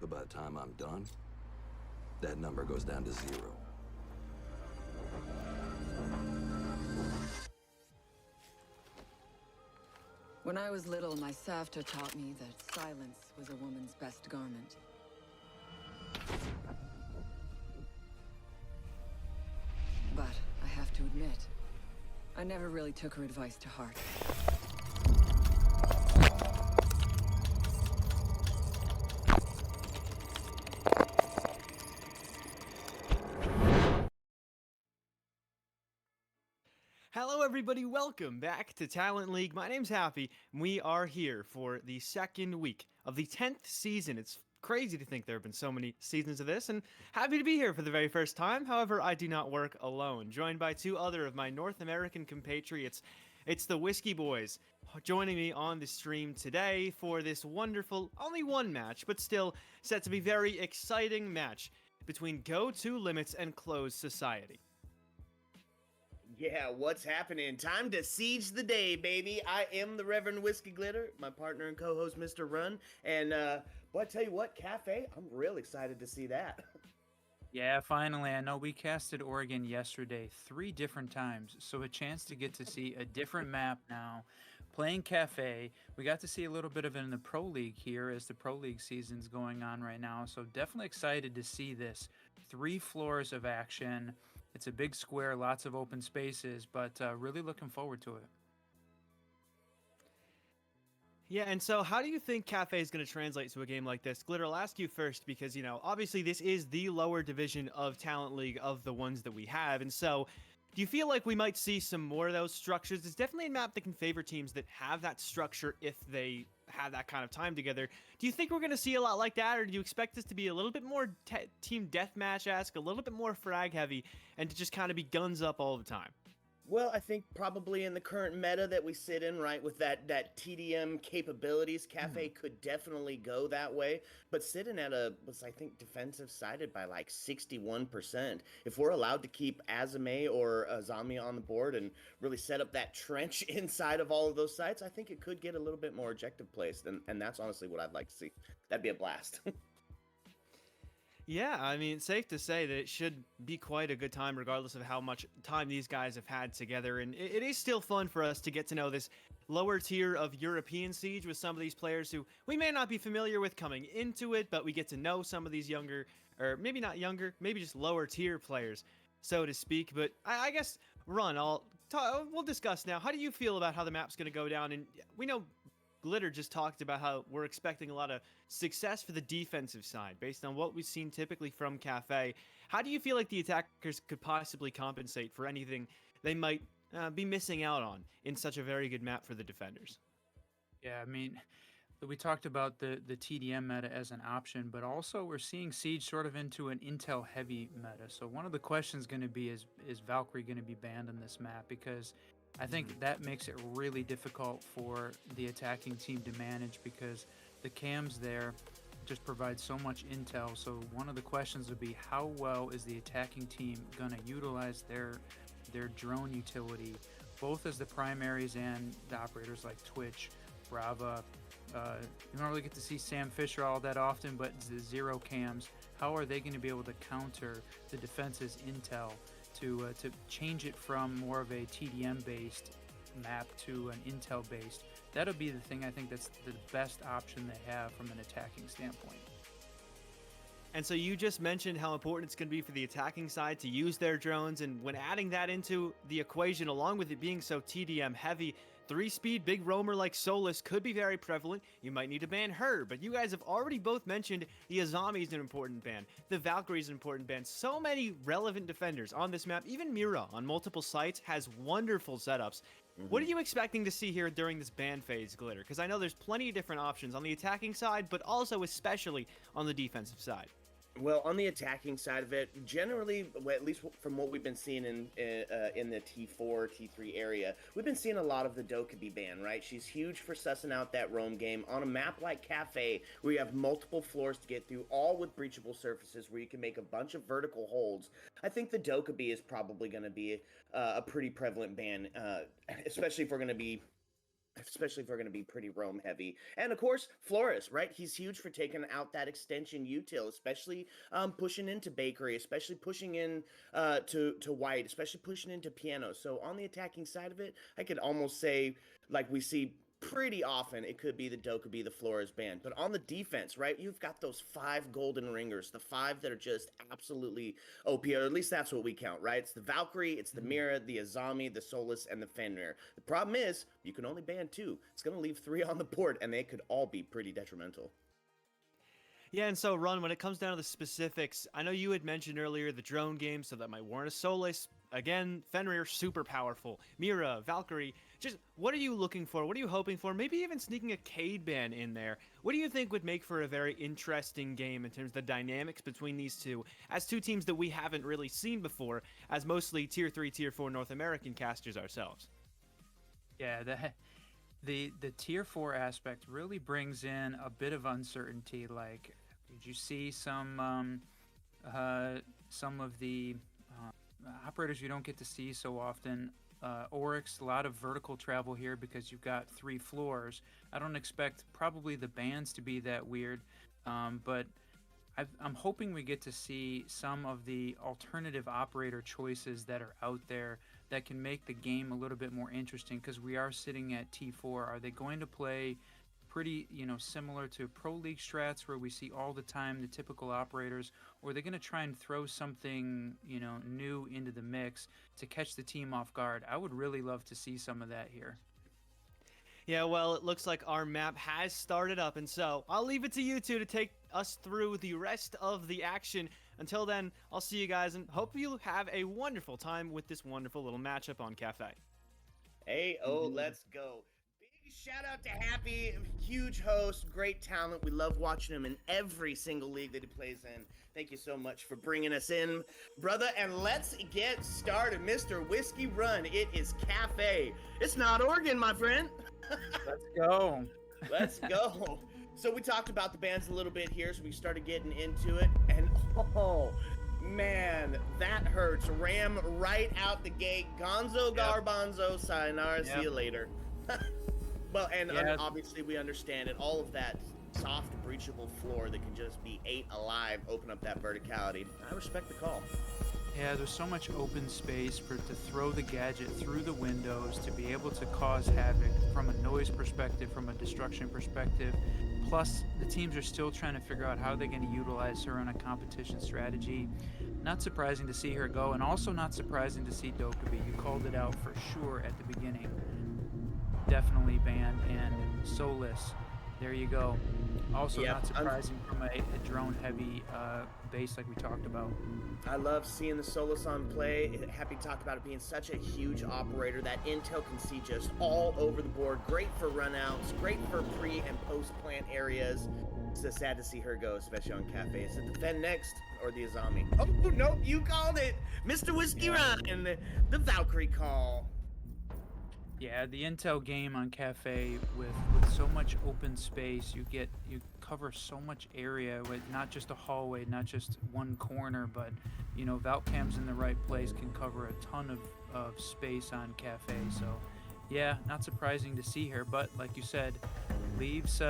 But by the time I'm done, that number goes down to 0. When I was little, my Savta taught me that silence was a woman's best garment. But I have to admit, I never really took her advice to heart. Hello, everybody. Welcome back to Talent League. My name's Happy, and we are here for the second week of the 10th season. It's crazy to think there have been so many seasons of this, and happy to be here for the very first time. However, I do not work alone. Joined by two other of my North American compatriots, it's the Whiskey Boys, joining me on the stream today for this wonderful, only one match, but still set to be very exciting match between Go2Limits and Closed Society. Yeah, what's happening? Time to siege the day, baby. I am the Reverend Whiskey Glitter, my partner and co-host, Mr. Run. And, boy, I tell you what, Cafe, I'm real excited to see that. Yeah, finally. I know we casted Oregon yesterday 3 different times, so a chance to get to see a different map now. Playing Cafe, we got to see a little bit of it in the Pro League here as the Pro League season's going on right now, so definitely excited to see this. 3 floors of action. It's a big square, lots of open spaces, but really looking forward to it. Yeah, and so how do you think Cafe is going to translate to a game like this? Glitter, I'll ask you first because, obviously this is the lower division of Talent League of the ones that we have. And so do you feel like we might see some more of those structures? It's definitely a map that can favor teams that have that structure if they have that kind of time together. Do you think we're going to see a lot like that, or do you expect this to be a little bit more team deathmatch-esque, a little bit more frag-heavy, and to just kind of be guns up all the time? Well, I think probably in the current meta that we sit in, right, with that TDM capabilities, Cafe could definitely go that way. But sitting at I think, defensive sided by like 61%. If we're allowed to keep Azame or Zami on the board and really set up that trench inside of all of those sites, I think it could get a little bit more objective placed. And that's honestly what I'd like to see. That'd be a blast. Yeah, I mean, it's safe to say that it should be quite a good time regardless of how much time these guys have had together. And it is still fun for us to get to know this lower tier of European Siege with some of these players who we may not be familiar with coming into it, but we get to know some of these younger, or maybe not younger, maybe just lower tier players, so to speak. But I guess, Run, we'll discuss now. How do you feel about how the map's going to go down? And we know Glitter just talked about how we're expecting a lot of success for the defensive side based on what we've seen typically from Cafe. How do you feel like the attackers could possibly compensate for anything they might be missing out on in such a very good map for the defenders? Yeah, I mean, we talked about the TDM meta as an option, but also we're seeing Siege sort of into an intel heavy meta. So one of the questions going to be is Valkyrie going to be banned on this map? Because I think that makes it really difficult for the attacking team to manage because the cams there just provide so much intel. So one of the questions would be how well is the attacking team going to utilize their drone utility, both as the primaries and the operators like Twitch, Brava. You don't really get to see Sam Fisher all that often, but the zero cams, how are they going to be able to counter the defense's intel to change it from more of a TDM-based map to an intel-based? That'll be the thing I think that's the best option they have from an attacking standpoint. And so you just mentioned how important it's going to be for the attacking side to use their drones, and when adding that into the equation, along with it being so TDM heavy, 3-speed big roamer like Solus could be very prevalent. You might need to ban her, but you guys have already both mentioned the Azami is an important ban. The Valkyrie is an important ban. So many relevant defenders on this map. Even Mira on multiple sites has wonderful setups. What are you expecting to see here during this ban phase, Glitter? Because I know there's plenty of different options on the attacking side, but also especially on the defensive side. Well, on the attacking side of it, generally, at least from what we've been seeing in the T4, T3 area, we've been seeing a lot of the Dokkaebi ban, right? She's huge for sussing out that roam game. On a map like Cafe, where you have multiple floors to get through, all with breachable surfaces, where you can make a bunch of vertical holds, I think the Dokkaebi is probably going to be a pretty prevalent ban, especially if we're going to be especially if we're going to be pretty roam heavy. And of course, Flores, right? He's huge for taking out that extension util, especially pushing into bakery, especially pushing in to white, especially pushing into piano. So on the attacking side of it, I could almost say, like we see pretty often, it could be the Dokkaebi, the Flores band. But on the defense, right, you've got those 5 golden ringers, the 5 that are just absolutely OP, or at least that's what we count, right? It's the Valkyrie, it's the Mira, the Azami, the Solus, and the Fenrir. The problem is, you can only ban 2. It's going to leave 3 on the board, and they could all be pretty detrimental. Yeah, and so, Run, when it comes down to the specifics, I know you had mentioned earlier the drone game, so that might warrant a Solus. Again, Fenrir, super powerful. Mira, Valkyrie, just what are you looking for? What are you hoping for? Maybe even sneaking a Cade ban in there. What do you think would make for a very interesting game in terms of the dynamics between these two, as 2 teams that we haven't really seen before, as mostly Tier 3, Tier 4 North American casters ourselves? Yeah, the Tier 4 aspect really brings in a bit of uncertainty. Like, did you see some of the operators you don't get to see so often? Oryx, a lot of vertical travel here because you've got 3 floors. I don't expect probably the bans to be that weird, but I'm hoping we get to see some of the alternative operator choices that are out there that can make the game a little bit more interesting, because we are sitting at T4. Are they going to play pretty, similar to Pro League strats where we see all the time the typical operators, or are they going to try and throw something, new into the mix to catch the team off guard? I would really love to see some of that here. Yeah, well, it looks like our map has started up, and so I'll leave it to you two to take us through the rest of the action. Until then, I'll see you guys, and hope you have a wonderful time with this wonderful little matchup on Cafe. Hey, let's go. Shout out to Happy, huge host, great talent. We love watching him in every single league that he plays in. Thank you so much for bringing us in, brother. And let's get started. Mr. Whiskey Run, it is Cafe. It's not Oregon, my friend. Let's go. Let's go. So we talked about the bands a little bit here, so we started getting into it. And oh, man, that hurts. Ram right out the gate. Gonzo Garbanzo, sayonara, see you later. Well, and obviously we understand it. All of that soft, breachable floor that can just be 8 alive, open up that verticality. I respect the call. Yeah, there's so much open space to throw the gadget through the windows, to be able to cause havoc from a noise perspective, from a destruction perspective. Plus, the teams are still trying to figure out how they're going to utilize her in a competition strategy. Not surprising to see her go, and also not surprising to see Dokkaebi. You called it out for sure at the beginning. Definitely banned, and Solus, there you go. Also not surprising from a drone-heavy base like we talked about. I love seeing the Solus on play. Happy to talk about it being such a huge operator. That intel can see just all over the board. Great for runouts, great for pre- and post-plant areas. It's so sad to see her go, especially on Cafe. Is it the Fen next, or the Azami? Oh, nope, you called it! Mr. Whiskey Run, and the Valkyrie call. Yeah, the intel game on Cafe with so much open space, you cover so much area with not just a hallway, not just one corner, but Valcam's in the right place can cover a ton of space on Cafe. So yeah, not surprising to see her, but like you said, leaves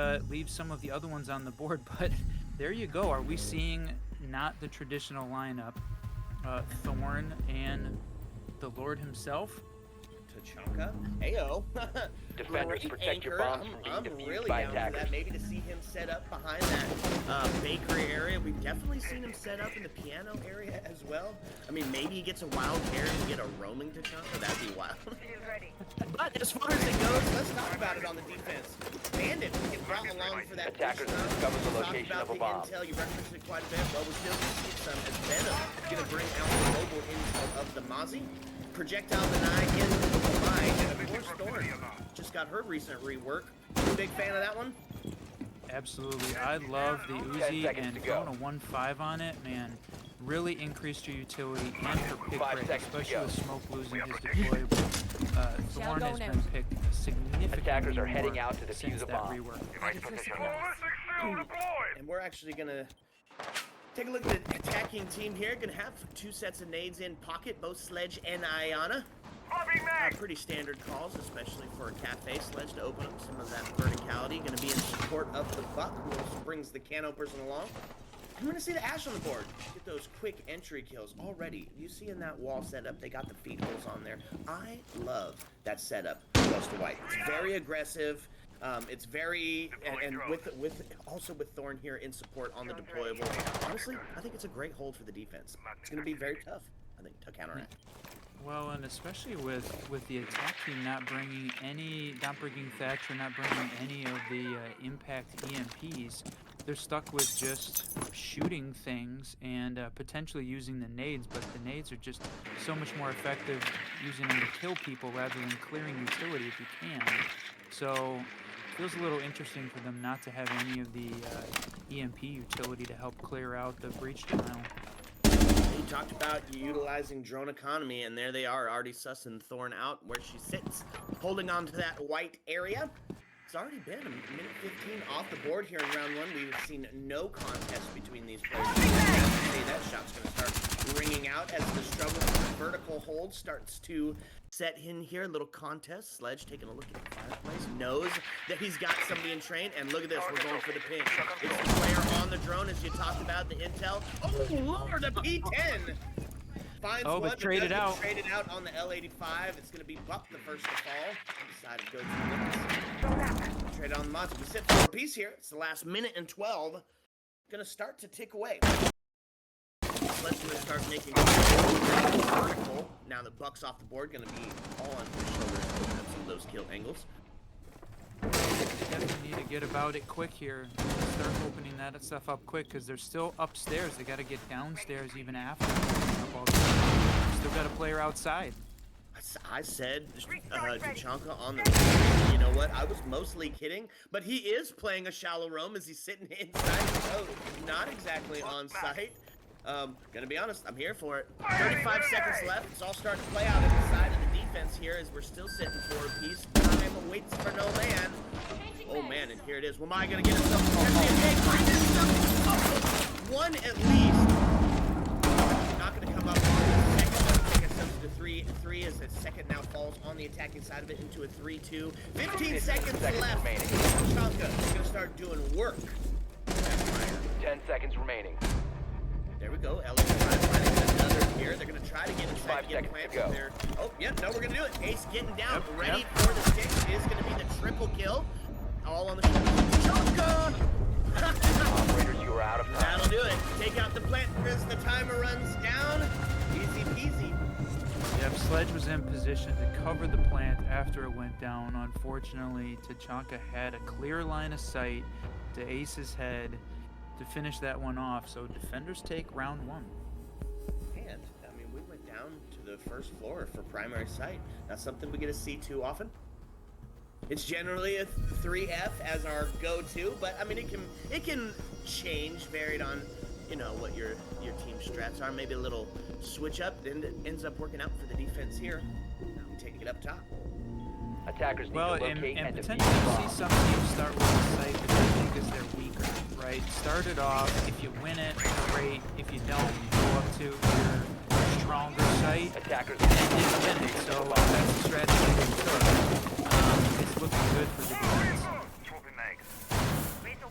some of the other ones on the board. But there you go. Are we seeing not the traditional lineup? Thorn and the Lord himself. Tachanka. Heyo. Defenders, protect your bombs from being defused really by down attackers. For that. Maybe to see him set up behind that bakery area. We've definitely seen him set up in the piano area as well. I mean, maybe he gets a wild carry and get a roaming Tachanka. That'd be wild. But as far as it goes, let's talk about it on the defense. Bandit, we get brought along for that. Attackers push discover the We talked location about of a the bomb. Intel. You referenced it quite a bit. Well, we still can see some as Venom going to bring out the mobile intel of the Mozzie. Projectile deny in the line, and of course Thorn just got her recent rework. You a big fan of that one? Absolutely. I love the 10 Uzi, seconds and to go. throwing a 1.5 on it, man, really increased your utility and her pick 5 rate, seconds to especially go. with Smoke losing his deployable. Thorn has been picked significantly Attackers are more heading out to defuse since a that bomb. rework. And we're actually gonna take a look at the attacking team here. Gonna have 2 sets of nades in pocket, both Sledge and Ayana. Pretty standard calls, especially for a Cafe Sledge to open up some of that verticality. Going to be in support of the Buck, who brings the can openers along. I'm going to see the Ash on the board. Get those quick entry kills already. You see in that wall setup, they got the feet holes on there. I love that setup close to white. It's very aggressive. It's very, and with Thorn here in support on the deployable. Honestly, I think it's a great hold for the defense. It's going to be very tough, I think, to counteract. Well, and especially with the attack team not bringing Thatcher, not bringing any of the impact EMPs, they're stuck with just shooting things and potentially using the nades, but the nades are just so much more effective using them to kill people rather than clearing utility if you can. So it feels a little interesting for them not to have any of the EMP utility to help clear out the breach denial. You talked about utilizing drone economy, and there they are, already sussing Thorn out where she sits, holding on to that white area. It's already been a minute 15 off the board here in round one. We've seen no contest between these players. That shot's going to start ringing out as the struggle for the vertical hold starts to set in here. A little contest. Sledge taking a look at the fireplace. Knows that he's got somebody in train. And look at this. We're going for the pinch. It's the player on the drone, as you talked about, the intel. Oh, Lord, the P10. Finds one, but traded out. Traded out on the L85. It's going to be Buck the first to fall. Decided to go Go2Limits. Trade on the monster. We sit for a piece here. It's the last minute and 12. Going to start to tick away. Let's going to start making vertical. Now that Buck's off the board, going to be all on his shoulders to open up some of those kill angles. Definitely need to get about it quick here. Start opening that stuff up quick because they're still upstairs. They got to get downstairs even after. Still got a player outside. I said Tachanka on the. You know what? I was mostly kidding, but he is playing a shallow roam as he's sitting inside the boat, not exactly on site. Gonna be honest, I'm here for it. 35 seconds left. It's all starting to play out on the side of the defense here as we're still sitting for a piece. Time waits for no man. Oh man, and here it is. Wamai gonna get himself one at least. Not gonna come up on the second. Take ourselves to 3-3 as the second now falls on the attacking side of it into a 3-2. 15 seconds left. Tachanka is gonna start doing work. 10 seconds remaining. There we go. Ellis finding another here. They're going to try to get inside 5 to get seconds to go. There. Oh, yep. No, we're going to do it. Ace getting down. Ready for the stick. Is going to be the triple kill. All on the shotgun. Operators, you are out of time. That'll do it. Take out the plant as the timer runs down. Easy peasy. Yep, Sledge was in position to cover the plant after it went down. Unfortunately, Tachanka had a clear line of sight to Ace's head to finish that one off, so defenders take round one. And, I mean, we went down to the first floor for primary site. Not something we get to see too often. It's generally a 3F as our go-to, but I mean, it can change, varied on, you know, what your team strats are. Maybe a little switch up, and it ends up working out for the defense here. Now we taking it up top. Attackers need to locate and defeat potentially the bomb. see some teams start with the site potentially because they're weaker, right? Start it off. If you win it, great. If you don't, go up to your stronger site Attackers and win it. So that's the strategy they took. It's looking good for the defense.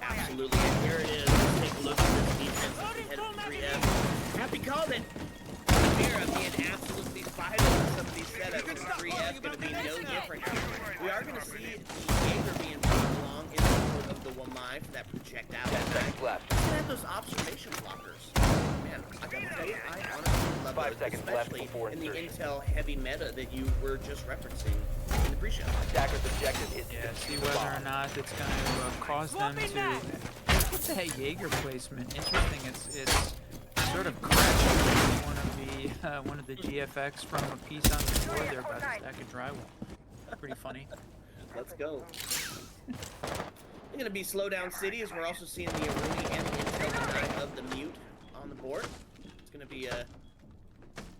Absolutely, and here it is. Let's take a look at this defense as we head to 3F. Happy called it. Mira being absolutely vital in some of these setups, and 3F going to be no different. We are going to see Jaeger being brought along in support of the Wamai for that projectile. 10 seconds left. We have those observation blockers. Man, I gotta tell you, I honestly love 5 those, seconds left especially before in the insertion. intel heavy meta that you were just referencing in the pre-show. Attackers' objective is to Yeah, defuse see the whether bomb. or not it's going to cause them to. What's that Jaeger placement? Interesting. It's sort of crashing one of the GFX from a piece on the floor there by the stack of drywall. Pretty funny. Let's go. They're going to be slow down city as we're also seeing the Aruni and the intel design of the mute on the board. It's going to be a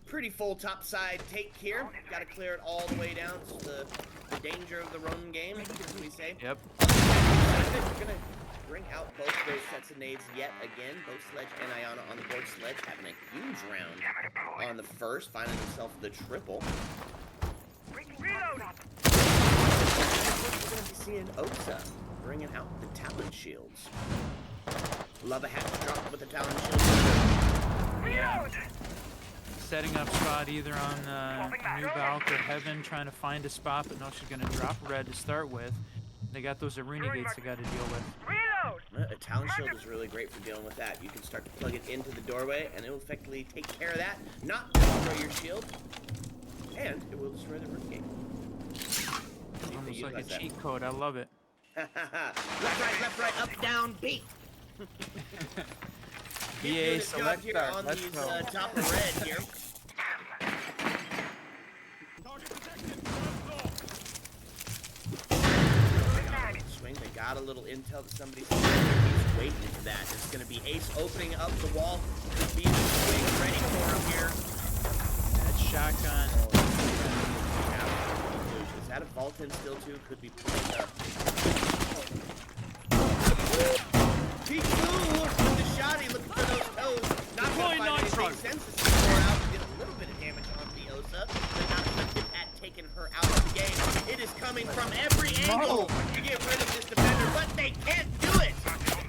pretty full top side take here. Got to clear it all the way down. It's the danger of the Roman game, as we say. Yep. We're going to bring out both those sets of nades yet again. Both Sledge and Ayana on the board. Sledge having a huge round on the first, finding himself the triple. We're going to be seeing Osa bringing out the talent shields. Love a hat drop with the talent shields. Setting up spot either on New Valk or Heaven, trying to find a spot, but no, she's going to drop red to start with. They got those arena gates they got to deal with. A talent shield is really great for dealing with that. You can start to plug it into the doorway, and it will effectively take care of that. Not destroy your shield, and it will destroy the root gate. Almost like a cheat code. I love it. Left, right, up, down, B. EA select here start. on Let's these go. top of red here. Swing, they got a little intel that somebody's he's waiting for that. It's going to be Ace opening up the wall. Could be the swing ready for him here. That shotgun. Is that a vault in still too? Could be playing up. Peekaboo with the shotty looking for those toes. Not going to find anything senses to pour out and get a little bit of damage on the Osa, but not effective at taking her out of the game. It is coming from every angle to get rid of this defender, but they can't do it.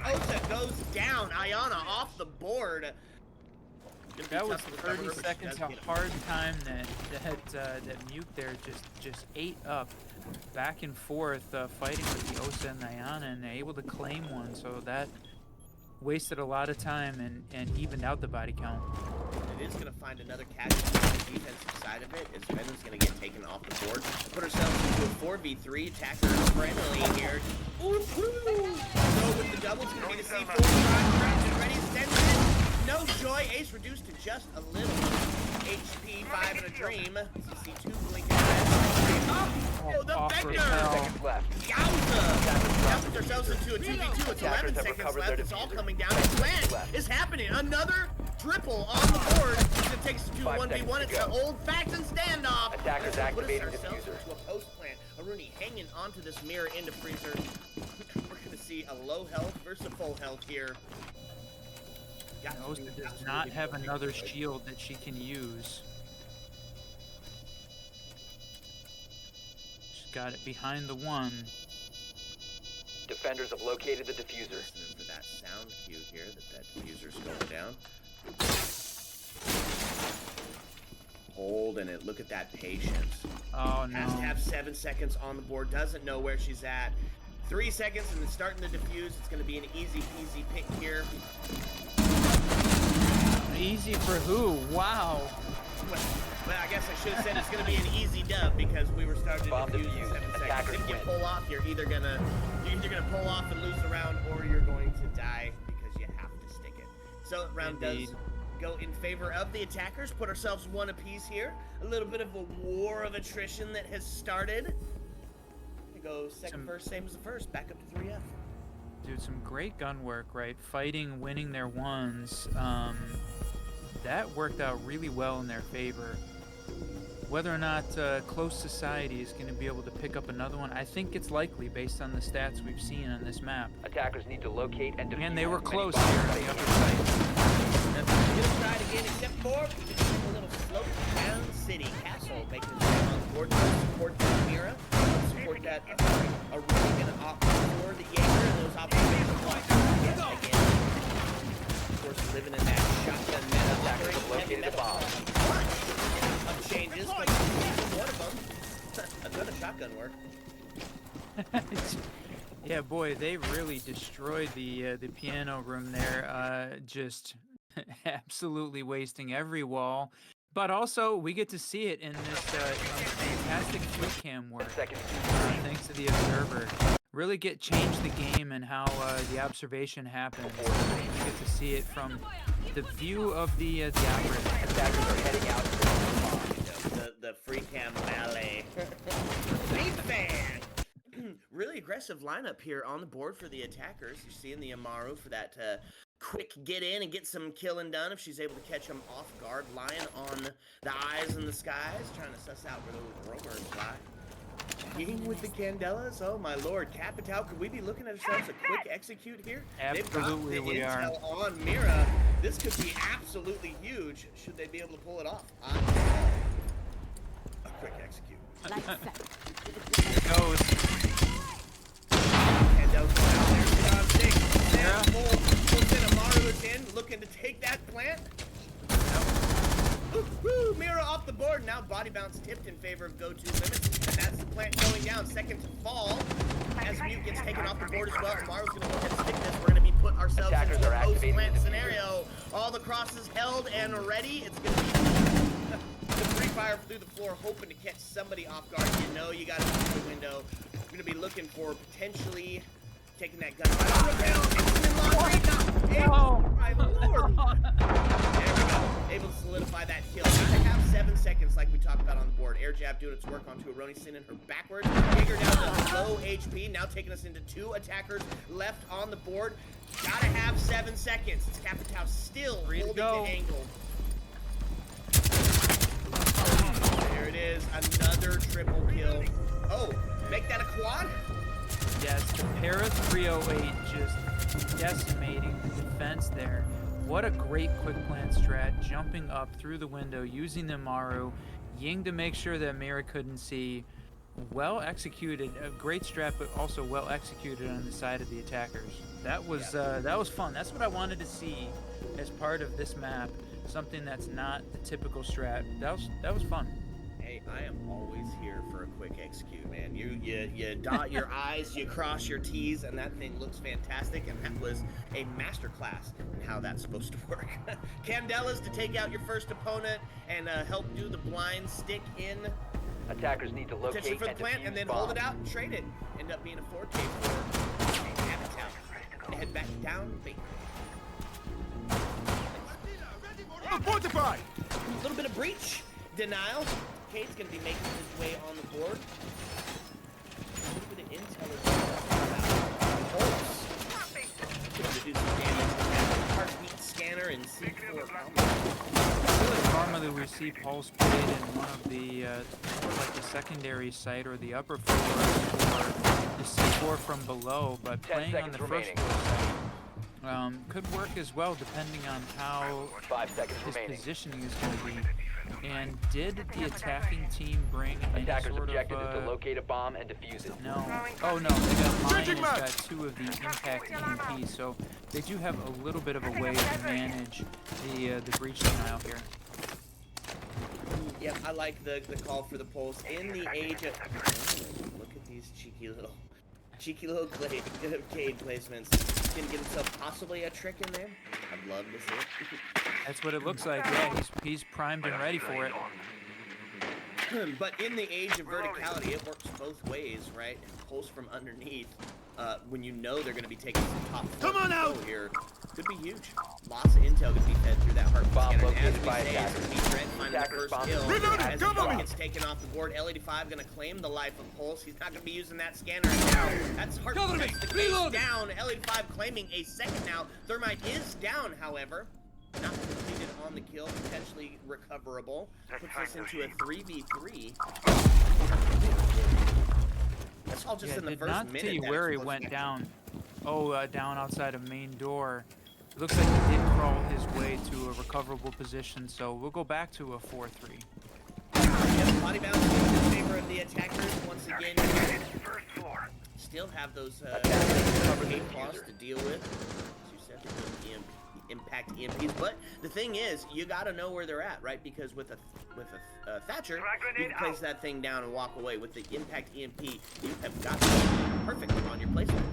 Osa goes down. Ayana off the board. That was 30 seconds. A hard time that Mute there just ate up, back and forth, fighting with the Osa and Ayana, and able to claim one. So that wasted a lot of time and evened out the body count. It is going to find another catch on the defensive side of it, as Venom's going to get taken off the board. Put ourselves into a 4v3, attacker friendly here. Ooh, so with the double, it's going to be the C4, ready, send it. No joy, Ace reduced to just a little. HP, 5 in a dream. CC2 blinking red. Oh, the Vector! Seconds left. Yowza! Now put ourselves into a 2v2. It's 11 seconds left. It's all coming down. Plan is happening. Another triple on the board. It takes us to 1v1. It's an old-fashioned standoff. Attackers activating diffuser. diffuser. To a post plan. Aruni hanging onto this mirror into freezer. We're going to see a low health versus a full health here. Osa does not have another shield that she can use. She's got it behind the one. Defenders have located the diffuser. Listening for that sound cue here that diffuser's going down. Holding it. Look at that patience. Oh no. Has to have 7 seconds on the board. Doesn't know where she's at. 3 seconds and then starting to diffuse. It's going to be an easy peasy pick here. Easy for who? Wow. Well, I guess I should have said it's going to be an easy dub because we were starting to Bomb defuse in defused. 7 seconds. Attackers If you win. pull off, you're either gonna pull off and lose the round, or you're going to die because you have to stick it. So round Indeed. does go in favor of the attackers. Put ourselves one apiece here. A little bit of a war of attrition that has started. We go second first, same as the first. Back up to 3F. Dude, some great gun work, right? Fighting, winning their ones. That worked out really well in their favor. Whether or not Close Society is going to be able to pick up another one, I think it's likely based on the stats we've seen on this map. Attackers need to locate and defuse. And they were as many close bombs here as on they the upper can. side. Gonna try it again, except for a little slope down city castle making it on the board. Support that Mira, support that Aruna. Gonna opt for the Jaeger and those options. Yes, again. Of course, living in that shotgun meta. Attackers have located a bomb. Of changes, but one of them. A ton of shotgun work. Yeah, boy, they really destroyed the piano room there. Just absolutely wasting every wall. But also, we get to see it in this fantastic foot cam work. Seconds. Thanks to the observer. Really change the game and how the observation happens. We get to see it from the view of the operator. Attackers are heading out. The free cam ballet. Big fan. Really aggressive lineup here on the board for the attackers. You're seeing the Amaru for that quick get in and get some killing done if she's able to catch him off guard. Lying on the eyes in the skies, trying to suss out where those roamers fly. King with the Candelas, oh my lord. Capital, could we be looking at ourselves a quick execute here? Absolutely, we are. They've got the intel on Mira. This could be absolutely huge should they be able to pull it off. quick execute. Here it goes. And those go out there. 2 on 6. Then pulls in. Amaru is in, looking to take that plant. Woo! Mira off the board. Now body bounce tipped in favor of Go2Limits. And that's the plant going down. Second to fall. As Mute gets taken off the board as well. Amaru's going to go ahead and stick this. We're going to be putting ourselves Attackers into are a activating post-plant the scenario. All the crosses held and ready. It's going to be the free fire through the floor, hoping to catch somebody off guard. You know you got to through the window. We're going to be looking for potentially taking that gun right on the rail. Oh my lord! There we go. Able to solidify that kill. Gotta have 7 seconds like we talked about on the board. Air jab doing its work onto Aroni, sending her backwards. Jaeger down to low HP. Now taking us into 2 attackers left on the board. Gotta have 7 seconds. It's Capitao still holding the angle. There it is. Another triple kill. Oh, make that a quad? Yes, the Para 308 just decimating the defense there. What a great quick plant strat, jumping up through the window, using the Maru, Ying to make sure that Mira couldn't see. Well executed, a great strat, but also well executed on the side of the attackers. That was fun. That's what I wanted to see as part of this map. Something that's not the typical strat. That was fun. Hey, I am always here for a quick execute, man. You dot your I's, you cross your T's, and that thing looks fantastic, and that was a masterclass in how that's supposed to work. Candela's to take out your first opponent and help do the blind stick in. Attackers need to locate Potentially for the and plant, defuse and then bomb. hold it out and trade it. End up being a 4K for Capitao. Head back down, Baker. Fortify! A little bit of breach. Denial. Cade's going to be making his way on the board. A little bit of intel as well. Pulse. Going to do some damage to that heartbeat scanner and C4 helmet. I feel like normally we see Pulse played in one of the, like the secondary site or the upper floor or the C4 from below, but 10 playing on the seconds first remaining. floor site could work as well depending on how 5 seconds his remaining. positioning is going to be. And did the attacking team bring any Attackers' sort objective of, is to locate a bomb and defuse it. no. Oh no, they got mine has got 2 of the impact EMPs, so they do have a little bit of a way to manage the breach denial here. Yep, I like the call for the pulse. In the age of... look at these cheeky little Cade placements. Gonna give himself possibly a trick in there. I'd love to see it. That's what it looks like. Yeah, he's primed and ready for it. But in the age of verticality, it works both ways, right? Pulse from underneath, when you know they're going to be taking some top control here, could be huge. Lots of intel could be fed through that heart Bomb scanner. And located as we by say, it's attackers. going to be Trent finding the Attackers first bomb kill. Reloading, As cover the me! gets taken off the board, L85 going to claim the life of Pulse. He's not going to be using that scanner now. That's heart Cover me! the case Reloading! down. L85 claiming a second now. Thermite is down, however. Not completed on the kill, potentially recoverable. Puts us into a 3v3. That's all just Yeah, in the did first not minute. see that where he explosion went happened. down. Oh, down outside of main door. It looks like he did crawl his way to a recoverable position, so we'll go back to a 4-3. Yes, body bounce in favor of the attackers once again. Still have those hate claws to deal with. As you said, the impact EMPs, but the thing is, you got to know where they're at, right? Because with a Thatcher, you can place that thing down and walk away. With the impact EMP, you have got to be perfect on your placement.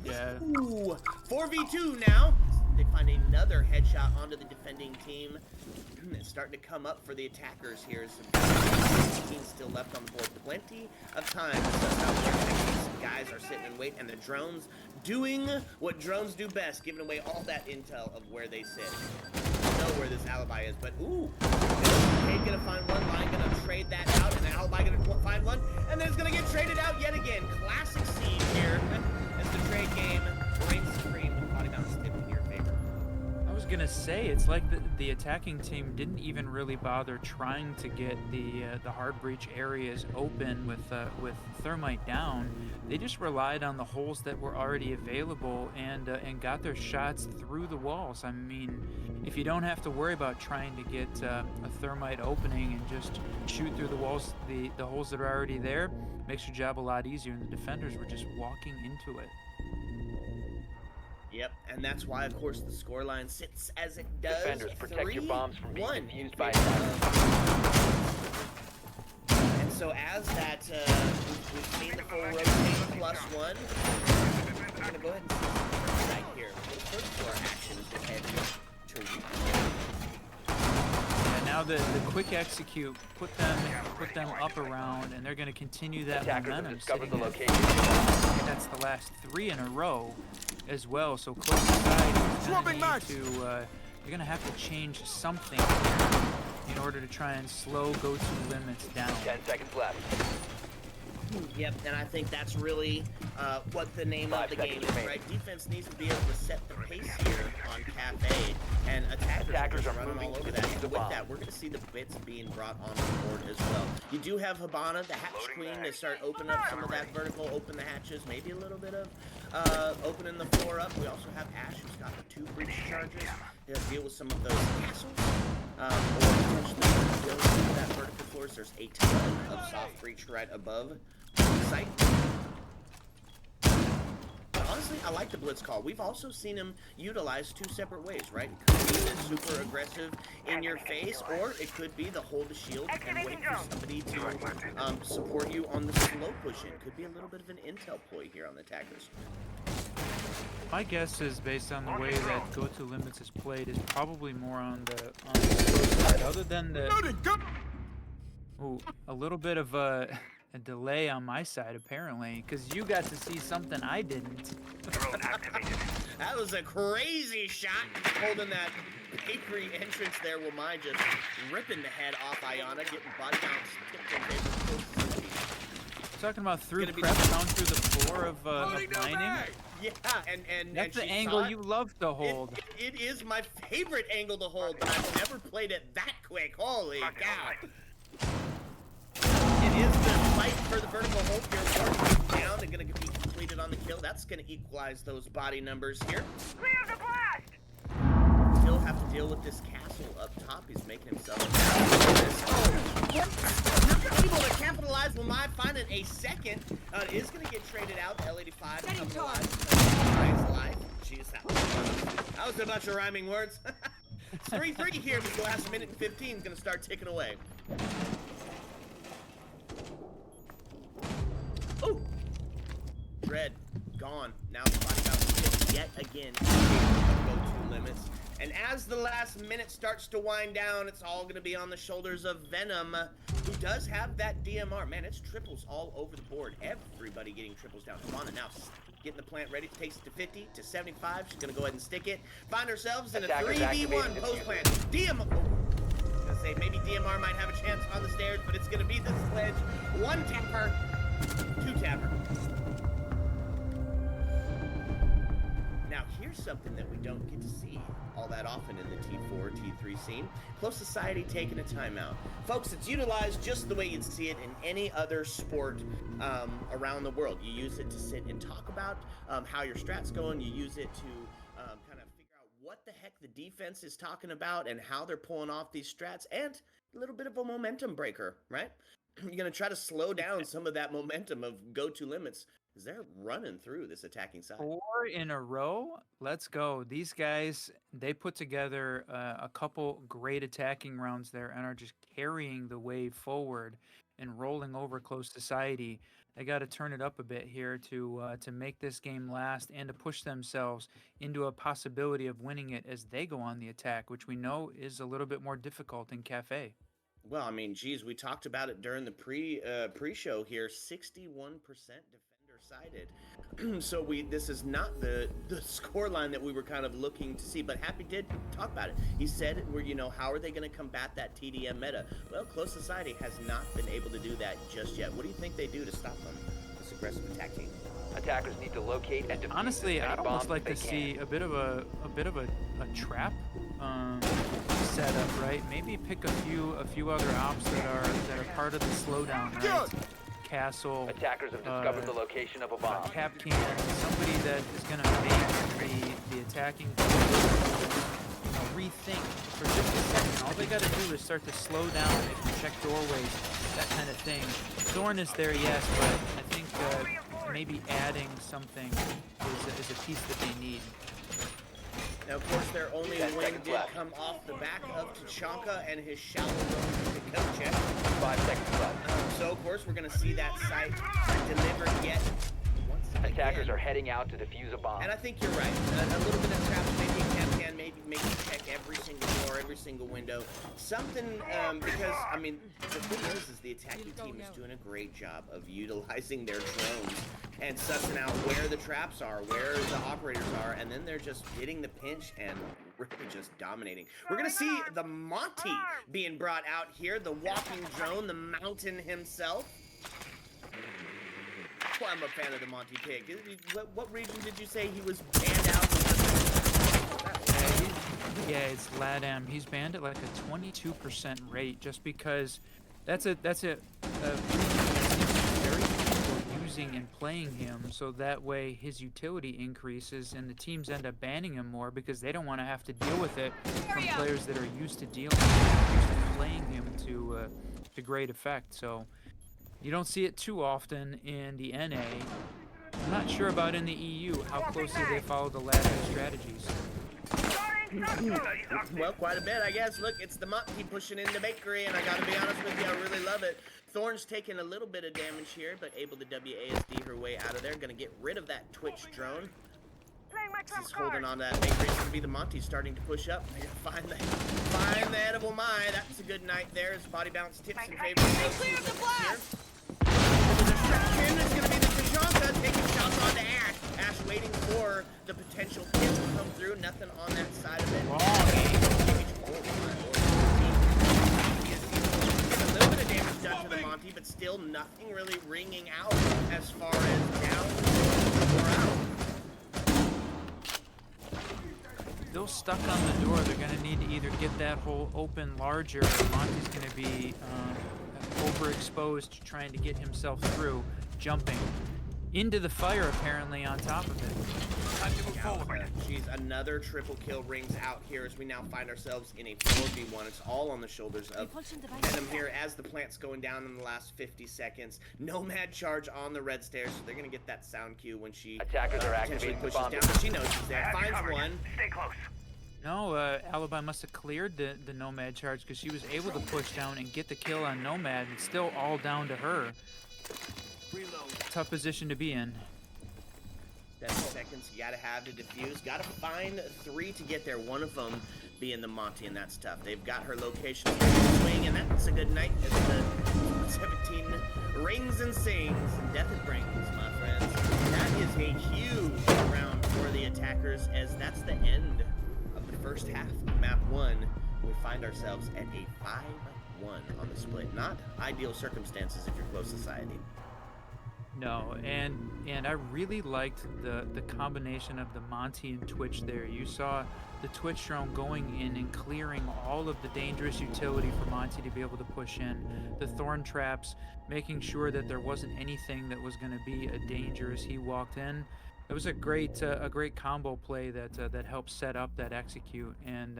Yeah. Ooh, 4v2 now. They find another headshot onto the defending team. It's starting to come up for the attackers here. Some 16 still left on the board. Plenty of time to suss out their techniques. Guys are sitting and wait, and the drones doing what drones do best, giving away all that intel of where they sit. You know where this alibi is, but ooh, Cade gonna find one, Line gonna trade that out, and then alibi gonna find one, and then it's gonna get traded out yet again. Classic scene here as the trade game reigns supreme with body bounce tipped in your favor. That was gonna say, it's like the attacking team didn't even really bother trying to get the hard breach areas open with thermite down. They just relied on the holes that were already available and got their shots through the walls. I mean, if you don't have to worry about trying to get a thermite opening and just shoot through the walls, the holes that are already there, makes your job a lot easier. And the defenders were just walking into it. Yep, and that's why, of course, the scoreline sits as it does. Defenders, protect your bombs from being 3-1 defused by And so as that, we've seen the full rotate +1. We're going to go ahead and see right here. First for our action is the head to Yeah, now the quick execute put them up around, and they're going to continue that attackers have momentum. discovered the sitting location. at- That's the last 3 in a row as well. So close side is Swapping gonna match. need to you're gonna have to change something in order to try and slow Go2Limits down. 10 seconds left. Yep, and I think that's really what the name of 5 the game seconds is, remaining. right? Defense needs to be able to set the pace here on Cafe, and attackers are running moving all over to that. defuse And the with bomb. that, we're going to see the bits being brought on the board as well. You do have Habana, the hatch queen, to start opening up some of that vertical, open the hatches, maybe a little bit of opening the floor up. We also have Ash, who's got the 2 breach charges to deal with some of those castles, or potentially deal with some of that vertical floors. There's a ton of soft breach right above the site. But honestly, I like the blitz call. We've also seen him utilized 2 separate ways, right? It could be the super aggressive in your face, or it could be the hold the shield and wait for somebody to support you on the slow push in. Could be a little bit of an intel ploy here on the attackers. My guess is, based on the way that Go2Limits is played, is probably more on the slow side, other than the Loaded, go! ooh, a little bit of a delay on my side, apparently, because you got to see something I didn't. That was a crazy shot, holding that bakery entrance there. Will mine just ripping the head off Ayana, getting body bounce tipped in favor of City. Talking about through Gonna be- prep down through the floor of Loading new mining. mag! Yeah, and That's and the she angle saw it. you love to hold. It is my favorite angle to hold, but I've never played it that quick. Holy cow! It is the fight for the vertical hold here. Warren down and going to be completed on the kill. That's going to equalize those body numbers here. Clear the blast! Still have to deal with this castle up top. He's making himself. Not able to capitalize. Will my find it a second? It is going to get traded out. L85 coming alive. Alive. Jeez, that was a bunch of rhyming words. It's 3-3 here. The last minute and 15 is going to start ticking away. Oh! Red, gone. Now the body bounce yet again. Go2Limits. And as the last minute starts to wind down, it's all going to be on the shoulders of Venom, who does have that DMR. Man, it's triples all over the board. Everybody getting triples down. Havana now getting the plant ready. Takes it to 50, to 75. She's going to go ahead and stick it. Find ourselves in a Attackers 3v1 activating post diffuser. plant. DMR. I was going to say, maybe DMR might have a chance on the stairs, but it's going to be the sledge. 1 tapper, 2 tapper. Now, here's something that we don't get to see all that often in the T4, T3 scene. Close Society taking a timeout. Folks, it's utilized just the way you'd see it in any other sport around the world. You use it to sit and talk about how your strat's going. You use it to kind of figure out what the heck the defense is talking about and how they're pulling off these strats, and a little bit of a momentum breaker, right? You're going to try to slow down some of that momentum of Go2Limits as they're running through this attacking side. 4 in a row. Let's go. These guys, they put together a couple great attacking rounds there and are just carrying the wave forward and rolling over Close Society. They got to turn it up a bit here to make this game last and to push themselves into a possibility of winning it as they go on the attack, which we know is a little bit more difficult in Cafe. Well, I mean, geez, we talked about it during the pre-show here. 61% defender sided. So this is not the score line that we were kind of looking to see. But Happy did talk about it. He said, how are they going to combat that TDM meta? Well, Close Society has not been able to do that just yet. What do you think they do to stop them? This aggressive attack team. Attackers need to locate and defuse Honestly, as many I'd almost bombs like to as they can. see a bit of a trap setup, right? Maybe pick a few other ops that are part of the slowdown, right? Castle, Attackers have discovered the location of a bomb. cap can, somebody that is going to make the attacking rethink for just a second. All they got to do is start to slow down. They can check doorways, that kind of thing. Thorn is there, yes, but I think maybe adding something is a piece that they need. Now, of course, their only win did come off the back of Tachanka and his shallow road to coat check. 5 seconds left. So, of course, we're going to see that site delivered yet once again. Attackers are heading out to defuse a bomb. And I think you're right. A little bit of traps, maybe can maybe make you check every single door, every single window. Something, because, I mean, the thing is the attacking team is doing a great job of utilizing their drones and sussing out where the traps are, where the operators are, and then they're just getting the pinch and really just dominating. We're going to see the Monty being brought out here, the walking drone, the mountain himself. Well, I'm a fan of the Monty Pig. What region did you say he was banned out? Yeah, it's LATAM. He's banned at like a 22% rate just because that's a region that seems very people using and playing him, so that way his utility increases and the teams end up banning him more because they don't want to have to deal with it from players that are used to dealing with him, used to playing him to great effect. So you don't see it too often in the NA. I'm not sure about in the EU how closely they follow the LATAM strategies. Well, quite a bit, I guess. Look, it's the Monty pushing in the bakery, and I gotta be honest with you, I really love it. Thorn's taking a little bit of damage here, but able to WASD her way out of there. Gonna get rid of that Twitch drone. He's holding on to that bakery. It's gonna be the Monty starting to push up. Find the edible Mai. That's a good night there. His body bounce tips in favor of Clear the blast! The distraction is gonna be the Tachanka taking shots onto Ash. Ash waiting for the potential kill to come through. Nothing on that side of it. A little bit of damage done to the Monty, but still nothing really ringing out as far as down or out. Those stuck on the door, they're going to need to either get that hole open larger, or Monty's going to be overexposed trying to get himself through, jumping into the fire apparently on top of it. Time to move forward. Jeez, another triple kill rings out here as we now find ourselves in a 4v1. It's all on the shoulders of Venom here as the plant's going down in the last 50 seconds. Nomad charge on the red stairs, so they're going to get that sound cue when she Attackers are potentially activating the pushes bomb. down. But she knows she's there. Finds one. Stay close. No, Alibi must have cleared the Nomad charge because she was able to push down and get the kill on Nomad. It's still all down to her. Tough position to be in. 7 seconds you gotta have to defuse. Gotta find 3 to get there. One of them being the Monty, and that's tough. They've got her location swing, and that's a good night as the 17 rings and sings. And death it brings, my friends. That is a huge round for the attackers, as that's the end of the first half of map 1. We find ourselves at a 5-1 on the split. Not ideal circumstances if you're close society. No, and I really liked the combination of the Monty and Twitch there. You saw the Twitch drone going in and clearing all of the dangerous utility for Monty to be able to push in. The thorn traps, making sure that there wasn't anything that was going to be a danger as he walked in. It was a great combo play that helped set up that execute, and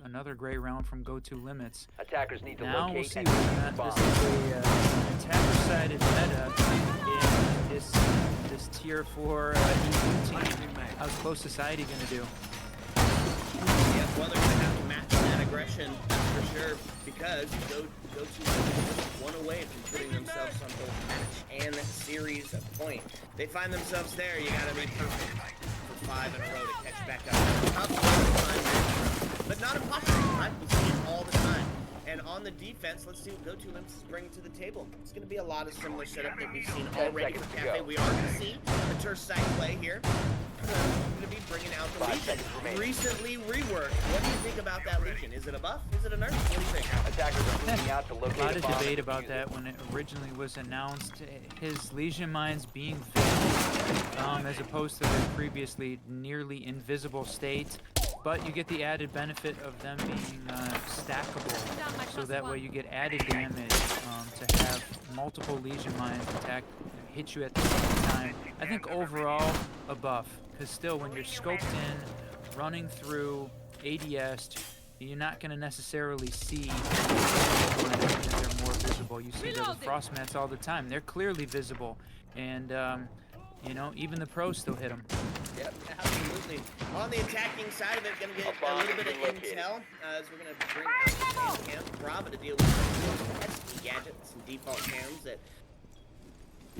another great round from Go2Limits. Attackers need to Now locate we'll see and whether or defuse not bombs. this is a attacker-sided meta in this tier 4 EU team. How's close society gonna do? Yeah, well, they're gonna have to match that aggression, that's for sure, because Go2 one away from putting themselves on both match and series point. They find themselves there. You gotta be perfect for 5 in a row to catch back up. But not impossible, right? We see it all the time. And on the defense, let's see what Go2Limits is bringing to the table. It's going to be a lot of similar setup that we've seen already for Cafe. We are going to see a Turf side play here. We're going to be bringing out the 5 Legion. seconds remaining. Recently reworked. What do you think about that Legion? Is it a buff? Is it a nerf? What do you think? Attackers are moving out to A locate lot a of bomb debate and about defuse that it. when it originally was announced. His Legion mines being visible, as opposed to their previously nearly invisible state. but you get the added benefit of them being stackable, so that way you get added damage to have multiple Legion mines hit you at the same time. I think overall a buff, because still when you're scoped in, running through ADS, you're not going to necessarily see that they're more visible. You see those frost mats all the time. They're clearly visible, and you know, even the pros still hit them. Yep, absolutely. On the attacking side of it, going to get a little bit of intel as we're going to bring out the cam Bravo to deal with some SD gadgets, some default cams that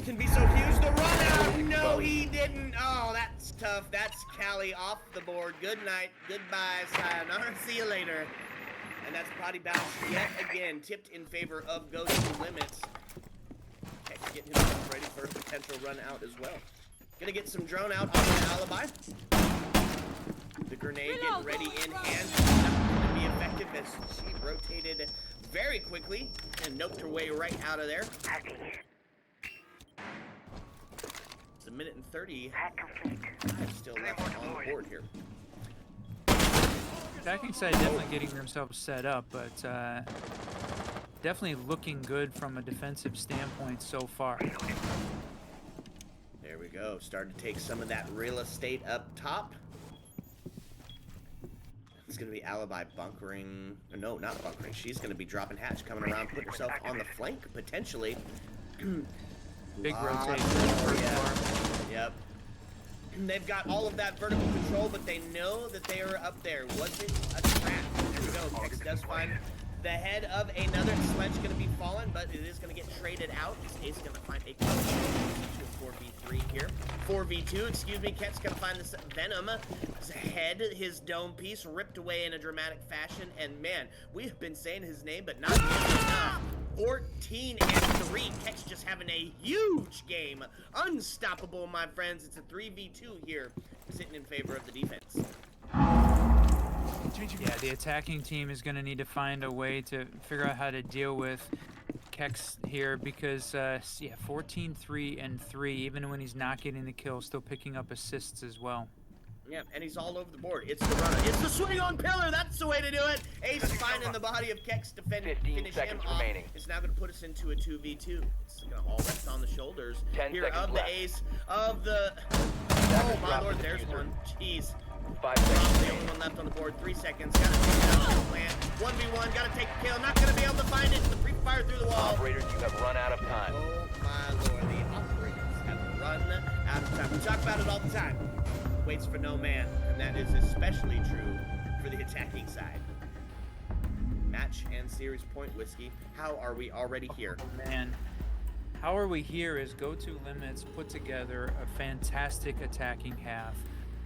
can be so huge. The run out, no he didn't. Oh, that's tough. That's Callie off the board. Good night, goodbye, sayonara, see you later. And that's body bounce yet again, tipped in favor of Go2Limits. Hex getting himself ready for a potential run out as well. Gonna get some drone out on the alibi. The grenade getting ready in hand. Not gonna be effective as she rotated very quickly and noped her way right out of there. It's a minute and 30. Still left on the board here. Attacking side definitely getting themselves set up, but definitely looking good from a defensive standpoint so far. There we go. Starting to take some of that real estate up top. It's going to be alibi bunkering. No, not bunkering. She's going to be dropping hatch, coming around, putting herself on the flank, potentially. Big rotation. Yep. They've got all of that vertical control, but they know that they are up there. Was it a trap? There we go. Hex does find the head of another sledge going to be fallen, but it is going to get traded out. Ace going to find a 4v3 here. 4v2, excuse me. Ket's going to find this Venom. His head, his dome piece ripped away in a dramatic fashion. And man, we have been saying his name, but not enough. 14 and 3. Kex just having a huge game. Unstoppable, my friends. It's a 3v2 here, sitting in favor of the defense. Yeah, the attacking team is going to need to find a way to figure out how to deal with Kex here because, yeah, 14, 3, and 3, even when he's not getting the kill, still picking up assists as well. Yeah, and he's all over the board. It's the runner. It's the swing on pillar. That's the way to do it. Ace finding the body of Kex to finish him off. It's now going to put us into a 2v2. It's going to all rest on the shoulders here of the Ace, of the... Oh, my lord, there's one. Jeez. 5 seconds. The only one left on the board. 3 seconds. Got to take it out of the plant. 1v1. Got to take the kill. Not going to be able to find it. The pre-fire through the wall. Operators, you have run out of time. Oh, my lord. The operators have run out of time. We talk about it all the time. Waits for no man, and that is especially true for the attacking side. Match and series point, Whiskey. How are we already here? Man, how are we here is Go2Limits put together a fantastic attacking half.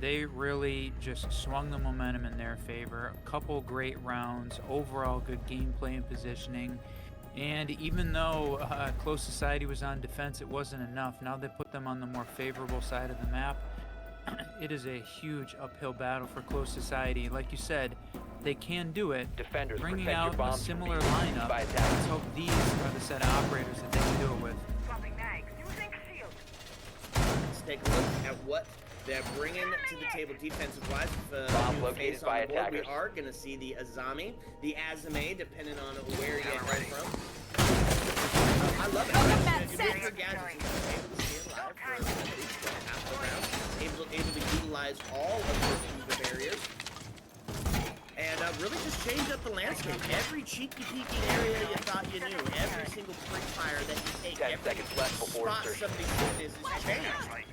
They really just swung the momentum in their favor. A couple great rounds, overall good gameplay and positioning. And even though Close Society was on defense, it wasn't enough. Now they put them on the more favorable side of the map. It is a huge uphill battle for Close Society. Like you said, they can do it. Defenders, bringing out a similar lineup. Let's hope these are the set of operators that they can do it with. Let's take a look at what they're bringing to the table defensive-wise. New face on the board. We are going to see the Azami, the Azame, depending on where you get right from. I love it. You bring your gadgets able to stay alive for at least half the round. Able to utilize all of the barriers. And really just change up the landscape. Every cheeky peeking area you thought you knew, every single pre-fire that you take, every spot somebody's fitness is changed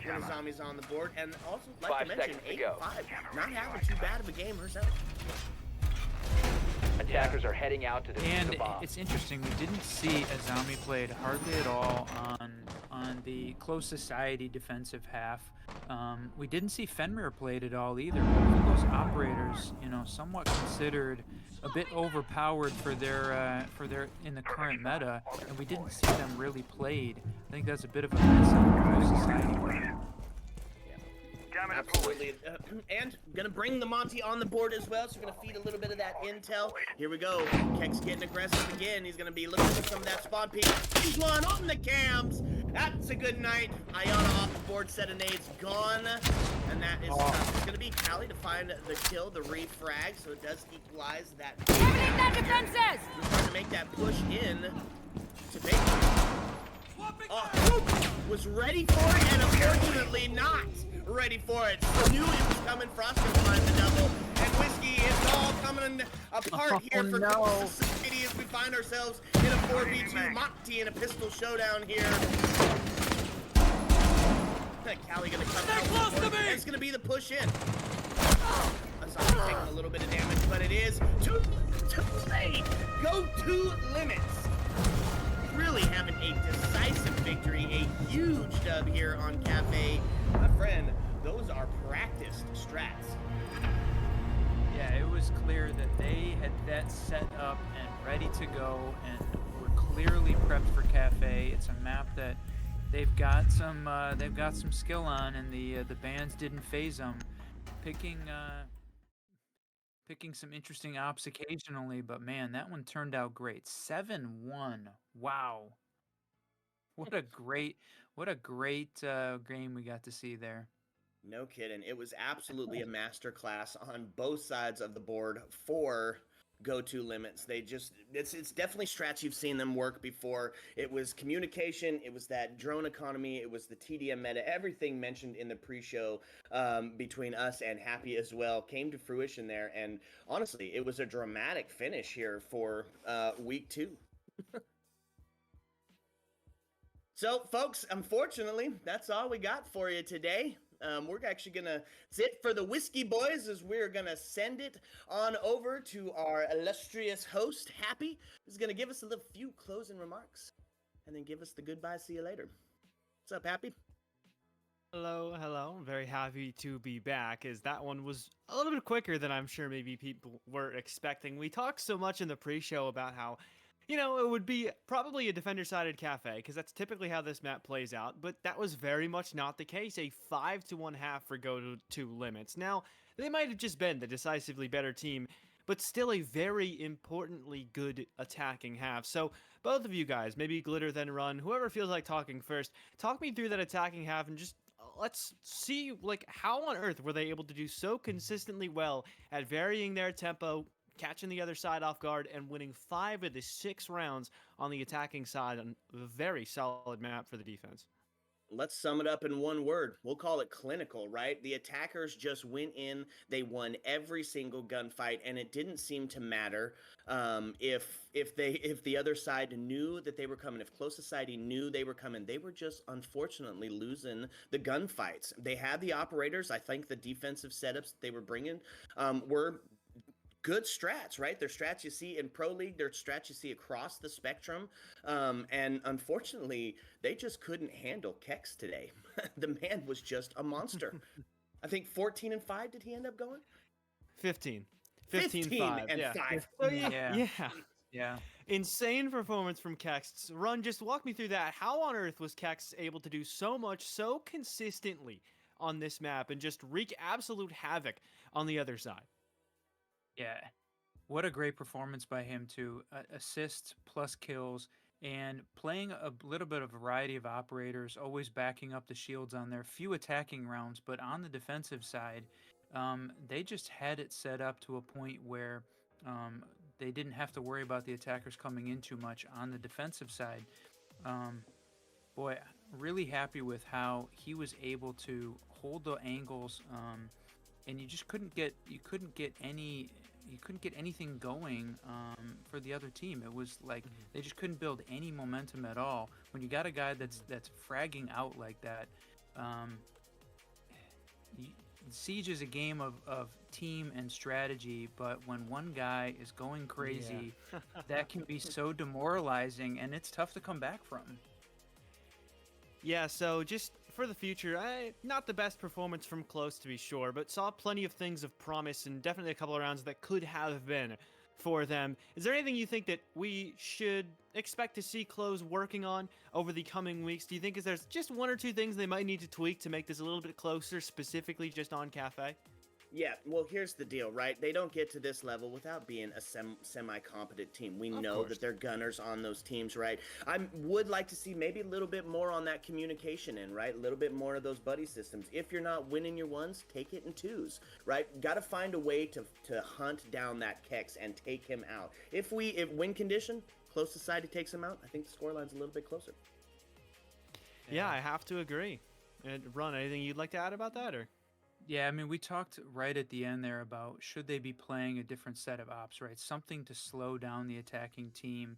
when Azami's on the board. And also, like I mentioned, 8-5, not having too bad of a game herself. Attackers are heading out to defuse the bomb. And it's interesting, we didn't see Azami played hardly at all on the Close Society defensive half. We didn't see Fenrir played at all either. Both of those operators, you know, somewhat considered a bit overpowered for their in the current meta, and we didn't see them really played. I think that's a bit of a miss on Close Society. Absolutely. And gonna bring the Monty on the board as well, so we're gonna feed a little bit of that intel. Here we go. Kex getting aggressive again. He's gonna be looking for some of that spawn peek. He's one on the cams. That's a good night. Ayana off the board, set of nades gone. And that is tough. It's gonna be Callie to find the kill, the refrag, so it does equalize that. Terminate their defenses! We're starting to make that push in to Baker. Oh, was ready for it, and unfortunately not ready for it. Knew it was coming. Frost can find the double, and Whiskey is all coming apart here for no. Society as we find ourselves in a 4v2 Monty in a pistol showdown here. Callie gonna come out. Close to me. It's gonna be the push in. That's not taking a little bit of damage, but it is too late. Go2Limits. Really having a decisive victory, a huge dub here on Cafe. My friend, those are practiced strats. Yeah, it was clear that they had that set up and ready to go, and were clearly prepped for Cafe. It's a map that they've got some skill on, and the bands didn't phase them. Picking some interesting ops occasionally, but man, that one turned out great. 7-1. Wow. What a great game we got to see there. No kidding. It was absolutely a masterclass on both sides of the board for Go2Limits. It's definitely strats you've seen them work before. It was communication, it was that drone economy, it was the TDM meta, everything mentioned in the pre-show between us and Happy as well came to fruition there, and honestly, it was a dramatic finish here for week 2. So, folks, unfortunately, that's all we got for you today. We're actually going to sit for the Whiskey Boys as we're going to send it on over to our illustrious host, Happy, who's going to give us a few closing remarks and then give us the goodbye, see you later. What's up, Happy? Hello. I'm very happy to be back, as that one was a little bit quicker than I'm sure maybe people were expecting. We talked so much in the pre-show about how, it would be probably a defender-sided Cafe, because that's typically how this map plays out, but that was very much not the case. A 5-1 half for Go2Limits. Now, they might have just been the decisively better team, but still a very importantly good attacking half. So, both of you guys, maybe Glitter then Run, whoever feels like talking first, talk me through that attacking half and just let's see, how on earth were they able to do so consistently well at varying their tempo, catching the other side off guard, and winning 5 of the 6 rounds on the attacking side on a very solid map for the defense. Let's sum it up in one word. We'll call it clinical, right? The attackers just went in, they won every single gunfight, and it didn't seem to matter if the other side knew that they were coming, if Close Society knew they were coming. They were just unfortunately losing the gunfights. They had the operators. I think the defensive setups that they were bringing were good strats, right? They're strats you see in Pro League, they're strats you see across the spectrum, and unfortunately, they just couldn't handle Kex today. The man was just a monster. I think 14-5 did he end up going? 15. 15-5. Yeah. 5. So yeah. Insane performance from Kex. Run, just walk me through that. How on earth was Kex able to do so much so consistently on this map and just wreak absolute havoc on the other side? Yeah, what a great performance by him too. Assists plus kills, and playing a little bit of variety of operators, always backing up the shields on their few attacking rounds, but on the defensive side, they just had it set up to a point where they didn't have to worry about the attackers coming in too much on the defensive side. Boy, really happy with how he was able to hold the angles, and you just couldn't get anything going for the other team. It was like they just couldn't build any momentum at all. When you got a guy that's fragging out like that, Siege is a game of team and strategy, but when one guy is going crazy, that can be so demoralizing, and it's tough to come back from. Yeah, so just for the future, not the best performance from Close to be sure, but saw plenty of things of promise and definitely a couple of rounds that could have been for them. Is there anything you think that we should expect to see Close working on over the coming weeks? Do you think there's just 1 or 2 things they might need to tweak to make this a little bit closer, specifically just on Cafe? Yeah, well, here's the deal, right? They don't get to this level without being a semi-competent team. We Of know course. that they're gunners on those teams, right? I would like to see maybe a little bit more on that communication end, right? A little bit more of those buddy systems. If you're not winning your ones, take it in twos, right? Got to find a way to hunt down that Kex and take him out. If win condition, closest side takes him out, I think the scoreline's a little bit closer. Yeah, I have to agree. And Ron, anything you'd like to add about that, or? Yeah, I mean, we talked right at the end there about should they be playing a different set of ops, right? Something to slow down the attacking team,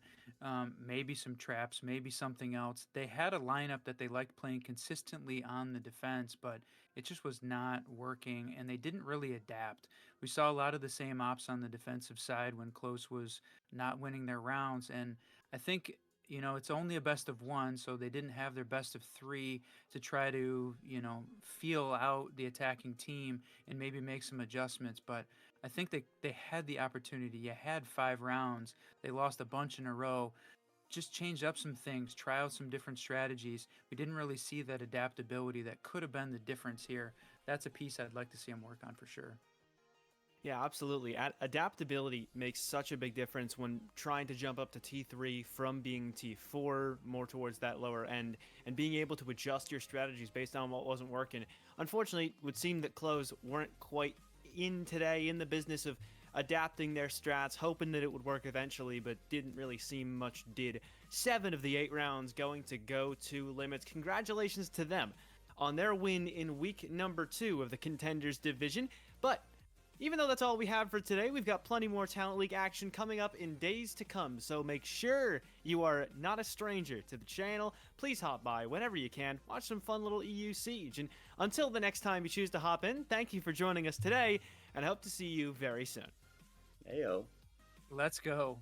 maybe some traps, maybe something else. They had a lineup that they liked playing consistently on the defense, but it just was not working, and they didn't really adapt. We saw a lot of the same ops on the defensive side when Close was not winning their rounds, and I think. It's only a best of one, so they didn't have their best of three to try to, feel out the attacking team and maybe make some adjustments. But I think they had the opportunity. You had 5 rounds. They lost a bunch in a row. Just change up some things, try out some different strategies. We didn't really see that adaptability that could have been the difference here. That's a piece I'd like to see them work on for sure. Yeah, absolutely. Adaptability makes such a big difference when trying to jump up to T3 from being T4, more towards that lower end, and being able to adjust your strategies based on what wasn't working. Unfortunately, it would seem that Close weren't quite in today in the business of adapting their strats, hoping that it would work eventually, but didn't really seem much did. 7 of the 8 rounds going to Go2Limits. Congratulations to them on their win in week number 2 of the Contenders division. But even though that's all we have for today, we've got plenty more Talent League action coming up in days to come, so make sure you are not a stranger to the channel. Please hop by whenever you can, watch some fun little EU Siege, and until the next time you choose to hop in, thank you for joining us today, and I hope to see you very soon. Heyo. Let's go.